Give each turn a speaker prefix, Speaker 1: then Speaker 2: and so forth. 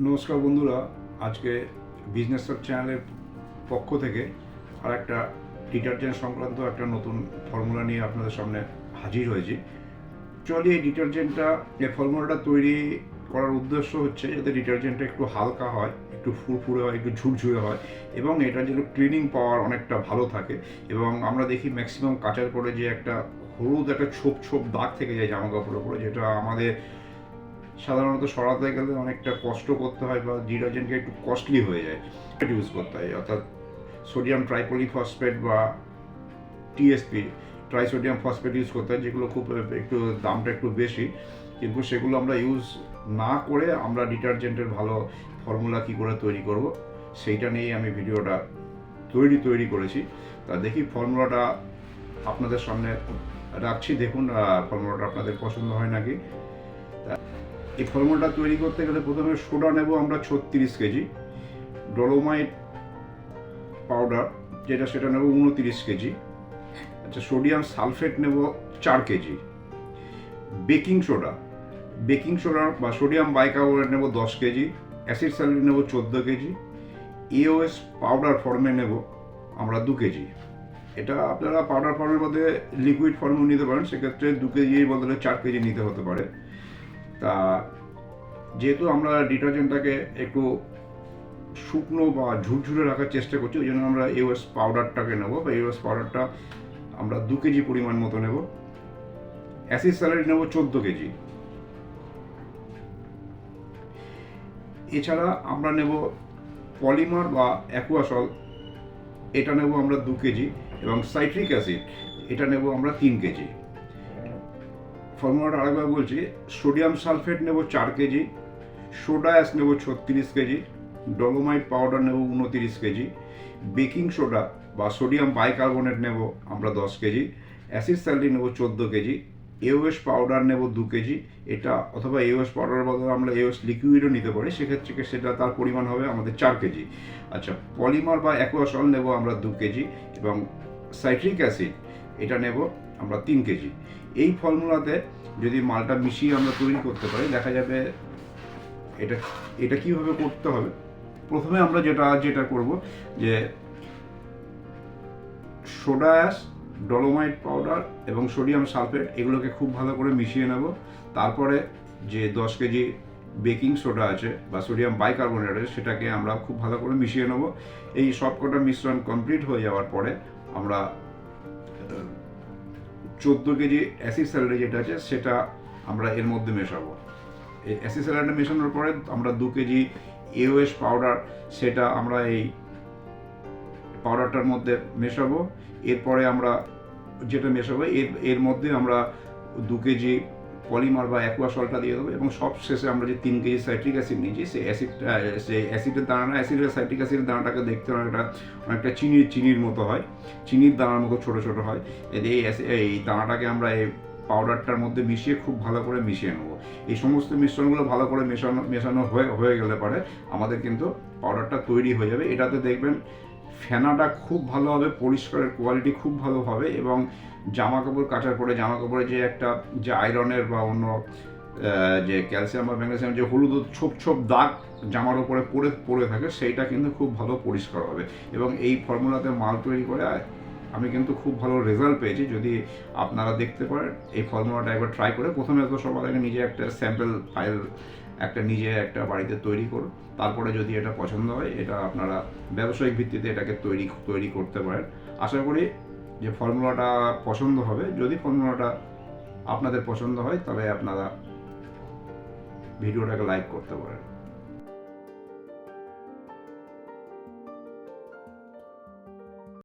Speaker 1: নমস্কার বন্ধুরা, আজকে বিজনেস চ্যানেলের পক্ষ থেকে আর একটা ডিটারজেন্ট সংক্রান্ত একটা নতুন ফর্মুলা নিয়ে আপনাদের সামনে হাজির হয়েছি। অ্যাকচুয়ালি এই ফর্মুলাটা তৈরি করার উদ্দেশ্য হচ্ছে যাতে ডিটারজেন্টটা একটু হালকা হয়, একটু ফুরফুরে হয়, একটু ঝুরঝুরে হয় এবং এটার যেন ক্লিনিং পাওয়ার অনেকটা ভালো থাকে। এবং আমরা দেখি ম্যাক্সিমাম কাচার পরে যে একটা হলুদ একটা ছোপ ছোপ দাগ থেকে যায় জামা কাপড়ের উপরে, যেটা আমাদের সাধারণত সরাতে গেলে অনেকটা কষ্ট করতে হয় বা ডিটারজেন্টকে একটু কস্টলি হয়ে যায়, ইউজ করতে হয়, অর্থাৎ সোডিয়াম ট্রাইপলিফসফেট বা টিএসপি ট্রাইসোডিয়াম ফসফেট ইউজ করতে হয়, যেগুলো খুব একটু দামটা একটু বেশি। কিন্তু সেগুলো আমরা ইউজ না করে আমরা ডিটারজেন্টের ভালো ফর্মুলা কী করে তৈরি করব সেইটা নিয়েই আমি ভিডিওটা তৈরি করেছি। তা দেখি ফর্মুলাটা আপনাদের সামনে রাখছি, দেখুন ফর্মুলাটা আপনাদের পছন্দ হয় নাকি। এই ফর্মুলাটা তৈরি করতে গেলে প্রথমে সোডা নেব আমরা 36 কেজি, ডলোমাইট পাউডার সেটা নেব 29 কেজি, আচ্ছা সোডিয়াম সালফেট নেব 4 কেজি, বেকিং সোডা বা সোডিয়াম বাইকার্বনেট নেব 10 কেজি, অ্যাসিড স্যালিন নেব 14 কেজি, এওএস পাউডার ফর্মে নেব আমরা 2 কেজি। এটা আপনারা পাউডার ফর্মের মধ্যে লিকুইড ফর্মেও নিতে পারেন, সেক্ষেত্রে 2 কেজির বদলে 4 কেজি নিতে হতে পারে। তা যেহেতু আমরা ডিটারজেন্টটাকে একটু শুকনো বা ঝুরঝুরে রাখার চেষ্টা করছি, ওই জন্য আমরা এওএস পাউডারটাকে নেব, বা এওএস পাউডারটা আমরা 2 কেজি পরিমাণ মতো নেব। অ্যাসিড স্যালারি নেব 14 কেজি। এছাড়া আমরা নেব পলিমার বা অ্যাকুয়াসল, এটা নেব আমরা 2 কেজি, এবং সাইট্রিক অ্যাসিড এটা নেব আমরা 3 কেজি। ফর্মুলাটা আরেকবার বলছি, সোডিয়াম সালফেট নেব 4 কেজি, সোডা অ্যাশ নেব 36 কেজি, ডলোমাইট পাউডার নেব 29 কেজি, বেকিং সোডা বা সোডিয়াম বাইকার্বনেট নেব আমরা 10 কেজি, অ্যাসিড স্যালিন নেব 14 কেজি, এওএস পাউডার নেব 2 কেজি। এটা অথবা এওএস পাউডারের বদলে আমরা এওএস লিকুইডও নিতে পারি, সেক্ষেত্রে সেটা তার পরিমাণ হবে আমাদের 4 কেজি। আচ্ছা, পলিমার বা অ্যাকুয়াসল নেব আমরা 2 কেজি, এবং সাইট্রিক অ্যাসিড এটা নেব আমরা 3 কেজি। এই ফর্মুলাতে যদি মালটা মিশিয়ে আমরা তৈরি করতে পারি, দেখা যাবে এটা কীভাবে করতে হবে। প্রথমে আমরা যেটা করব যে সোডা অ্যাশ, ডলোমাইট পাউডার এবং সোডিয়াম সালফেট এগুলোকে খুব ভালো করে মিশিয়ে নেব। তারপরে যে 10 কেজি বেকিং সোডা আছে বা সোডিয়াম বাইকার্বনেট আছে সেটাকে আমরা খুব ভালো করে মিশিয়ে নেব। এই সবকটা মিশ্রণ কমপ্লিট হয়ে যাওয়ার পরে আমরা 14 কেজি অ্যাসিড স্যালারি যেটা আছে সেটা আমরা এর মধ্যে মেশাবো। এই অ্যাসিড স্যালারিটা মেশানোর পরে আমরা 2 কেজি এওএস পাউডার সেটা আমরা এই পাউডারটার মধ্যে মেশাবো। এরপরে আমরা যেটা মেশাবো এর মধ্যে আমরা 2 কেজি পলিমার বা অ্যাকুয়াসলটা দিয়ে দেবো, এবং সব শেষে আমরা যে 3 কেজি সাইট্রিক অ্যাসিড নিয়েছি সেই অ্যাসিডের দানা, সাইট্রিক অ্যাসিডের দানাটাকে দেখতে অনেকটা চিনির মতো হয়, চিনির দানার মতো ছোটো ছোটো হয়। এই দানাটাকে আমরা এই পাউডারটার মধ্যে মিশিয়ে খুব ভালো করে মিশিয়ে নেবো। এই সমস্ত মিশ্রণগুলো ভালো করে মেশানো হয়ে গেলে পরে আমাদের কিন্তু পাউডারটা তৈরি হয়ে যাবে। এটাতে দেখবেন ফেনাটা খুব ভালো হবে, পরিষ্কারের কোয়ালিটি খুব ভালো হবে, এবং জামা কাপড় কাচার পরে জামা কাপড়ে যে আয়রনের বা অন্য যে ক্যালসিয়াম বা ম্যাগনেসিয়াম যে হলুদ ছোপ দাগ জামার উপরে পড়ে থাকে সেইটা কিন্তু খুব ভালো পরিষ্কার হবে। এবং এই ফর্মুলাতে মাল তৈরি করে আমি কিন্তু খুব ভালো রেজাল্ট পেয়েছি। যদি আপনারা দেখতে পারেন এই ফর্মুলাটা একবার ট্রাই করে, প্রথমে তো সবার আগে নিজে একটা স্যাম্পল ফাইল নিজে একটা বাড়িতে তৈরি করুন, তারপরে যদি এটা পছন্দ হয় এটা আপনারা ব্যবসায়িক ভিত্তিতে এটাকে তৈরি করতে পারেন। আশা করি যে ফর্মুলাটা পছন্দ হবে। যদি ফর্মুলাটা আপনাদের পছন্দ হয় তবে আপনারা ভিডিওটাকে লাইক করতে পারেন।